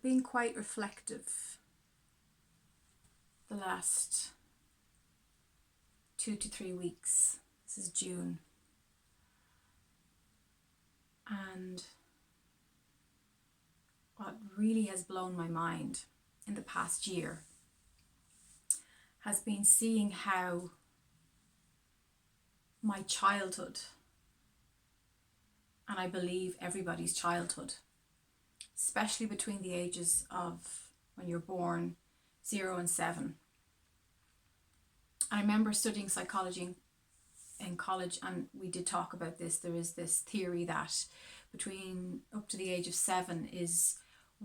been quite reflective the last 2 to 3 weeks. This is June. And what really has blown my mind in the past year has been seeing how my childhood, and I believe everybody's childhood, especially between the ages of when you're born 0 and 7. I remember studying psychology in college, and we did talk about this. There is this theory that between up to the age of 7 is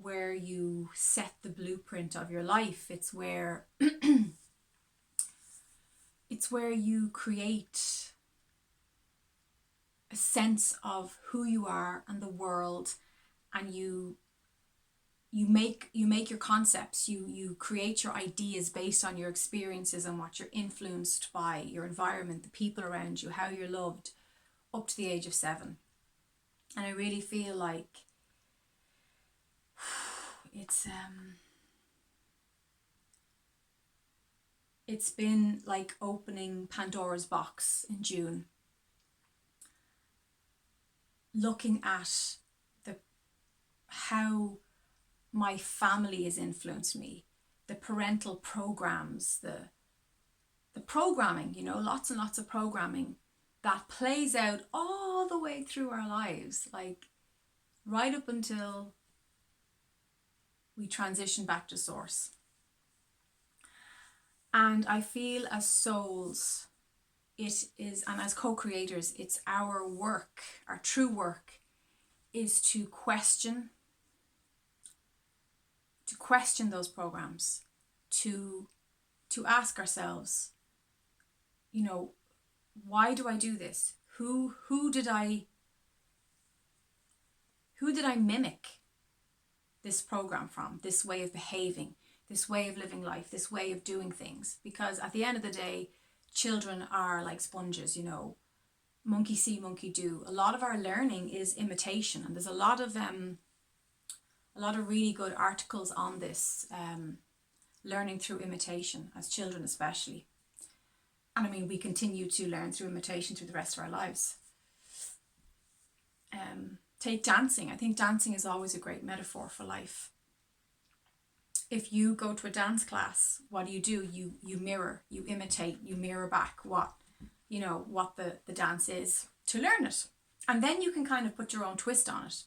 where you set the blueprint of your life. It's where it's where you create a sense of who you are and the world, and you make your concepts, you create your ideas based on your experiences and what you're influenced by, your environment, the people around you, how you're loved, up to the age of 7. And I really feel like it's been like opening Pandora's box in June, looking at how my family has influenced me, the parental programs, the programming, lots and lots of programming that plays out all the way through our lives, like right up until we transition back to source. And I feel as souls, it is, and as co-creators, it's our work, our true work, is to question those programs, to ask ourselves, why do I do this? Who did I mimic this program from, this way of behaving, this way of living life, this way of doing things? Because at the end of the day, children are like sponges, monkey see, monkey do. A lot of our learning is imitation, and there's a lot of really good articles on this, learning through imitation as children especially. And I mean, we continue to learn through imitation through the rest of our lives. Take dancing. I think dancing is always a great metaphor for life. If you go to a dance class, what do? You mirror, you imitate, you mirror back what the dance is to learn it. And then you can kind of put your own twist on it.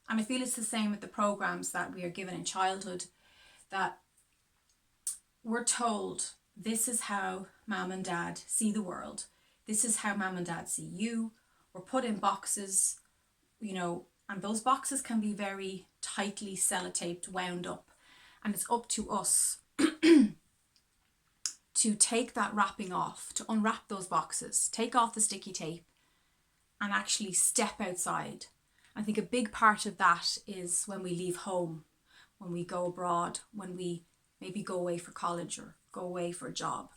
And I feel it's the same with the programs that we are given in childhood, that we're told this is how mom and dad see the world. This is how mom and dad see you. We're put in boxes, and those boxes can be very tightly sellotaped, wound up. And it's up to us to take that wrapping off, to unwrap those boxes, take off the sticky tape, and actually step outside. I think a big part of that is when we leave home, when we go abroad, when we maybe go away for college or go away for a job.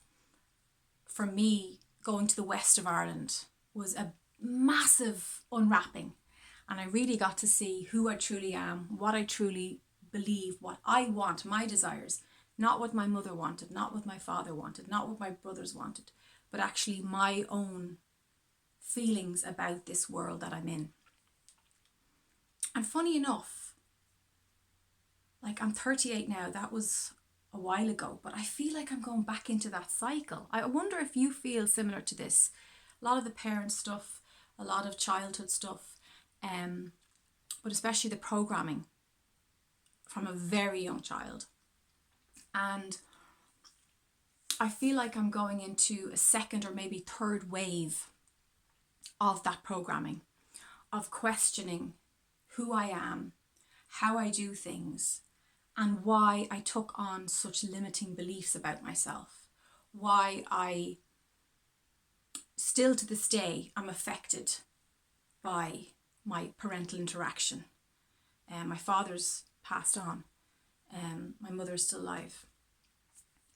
For me, going to the west of Ireland was a massive unwrapping, and I really got to see who I truly am, what I truly believe, what I want, my desires, not what my mother wanted, not what my father wanted, not what my brothers wanted, but actually my own feelings about this world that I'm in. And funny enough, like I'm 38 now, that was a while ago, but I feel like I'm going back into that cycle. I wonder if you feel similar to this. A lot of the parent stuff, a lot of childhood stuff, but especially the programming from a very young child. And I feel like I'm going into a second or maybe third wave of that programming, of questioning who I am, how I do things, and why I took on such limiting beliefs about myself, why I still to this day am affected by my parental interaction. My father's passed on, my mother's still alive.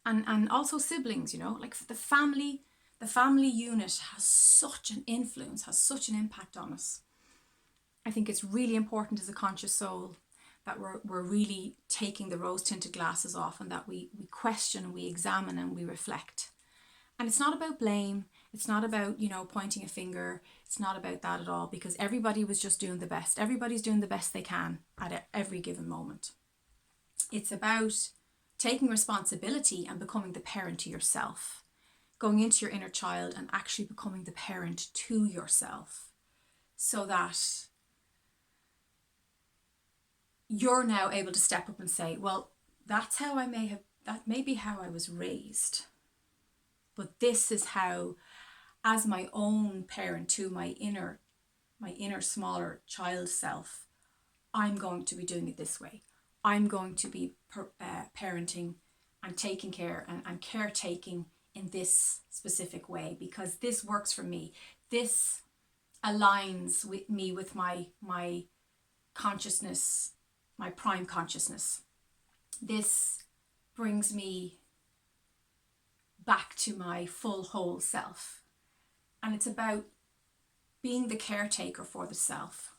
And also siblings, like the family unit has such an influence, has such an impact on us. I think it's really important as a conscious soul that we're really taking the rose tinted glasses off, and that we question, we examine, and we reflect. And it's not about blame. It's not about, pointing a finger. It's not about that at all, because everybody was just doing the best. Everybody's doing the best they can at every given moment. It's about taking responsibility and becoming the parent to yourself, going into your inner child and actually becoming the parent to yourself, so that you're now able to step up and say, well, that's how that may be how I was raised. But this is how, as my own parent to my inner smaller child self, I'm going to be doing it this way. I'm going to be parenting and taking care and caretaking in this specific way, because this works for me. This aligns with me, with my consciousness, my prime consciousness. This brings me back to my full whole self. And it's about being the caretaker for the self.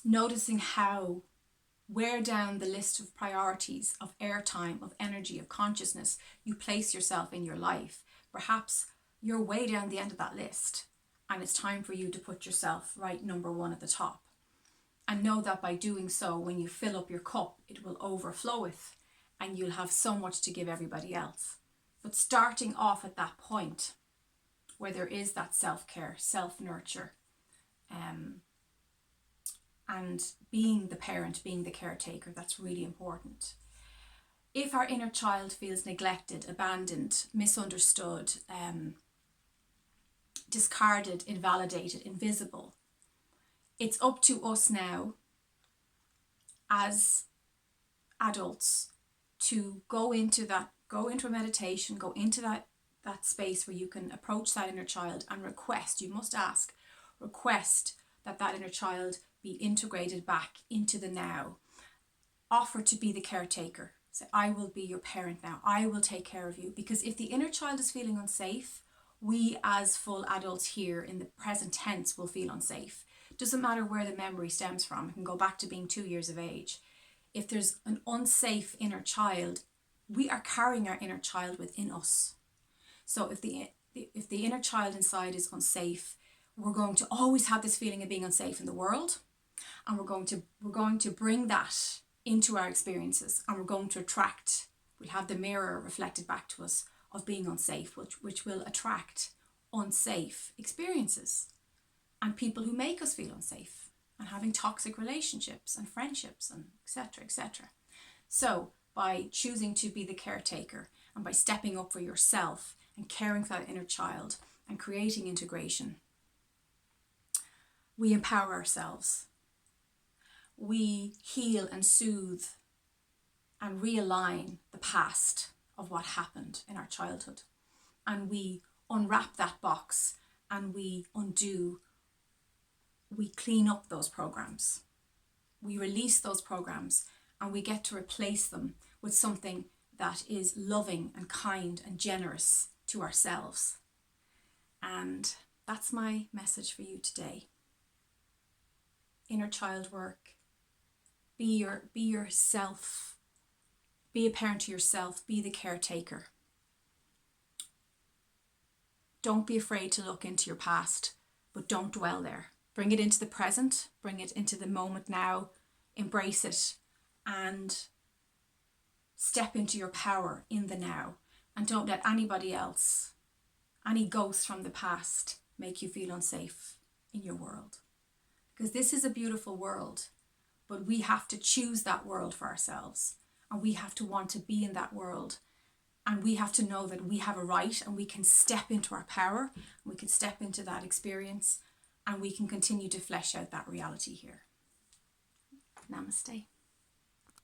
Noticing where down the list of priorities, of airtime, of energy, of consciousness you place yourself in your life. Perhaps you're way down the end of that list, and it's time for you to put yourself right number one at the top. And know that by doing so, when you fill up your cup, it will overfloweth, and you'll have so much to give everybody else. But starting off at that point where there is that self-care, self-nurture, and being the parent, being the caretaker, that's really important. If our inner child feels neglected, abandoned, misunderstood, discarded, invalidated, invisible, it's up to us now as adults to go into a meditation, go into that space where you can approach that inner child and request, you must request that inner child be integrated back into the now. Offer to be the caretaker. Say, I will be your parent now. I will take care of you. Because if the inner child is feeling unsafe, we as full adults here in the present tense will feel unsafe. Doesn't matter where the memory stems from. It can go back to being 2 years of age. If there's an unsafe inner child, we are carrying our inner child within us. So if the inner child inside is unsafe, we're going to always have this feeling of being unsafe in the world, and we're going to bring that into our experiences, and we're going to attract. We'll have the mirror reflected back to us of being unsafe, which will attract unsafe experiences and people who make us feel unsafe, and having toxic relationships and friendships and etc., etc. So by choosing to be the caretaker and by stepping up for yourself and caring for that inner child and creating integration, we empower ourselves. We heal and soothe and realign the past of what happened in our childhood. And we unwrap that box and we clean up those programs. We release those programs and we get to replace them with something that is loving and kind and generous to ourselves. And that's my message for you today. Inner child work. Be yourself. Be a parent to yourself. Be the caretaker. Don't be afraid to look into your past, but don't dwell there. Bring it into the present. Bring it into the moment now. Embrace it and step into your power in the now. And don't let anybody else, any ghost from the past, make you feel unsafe in your world. Because this is a beautiful world, but we have to choose that world for ourselves, and we have to want to be in that world, and we have to know that we have a right and we can step into our power, and we can step into that experience, and we can continue to flesh out that reality here. Namaste.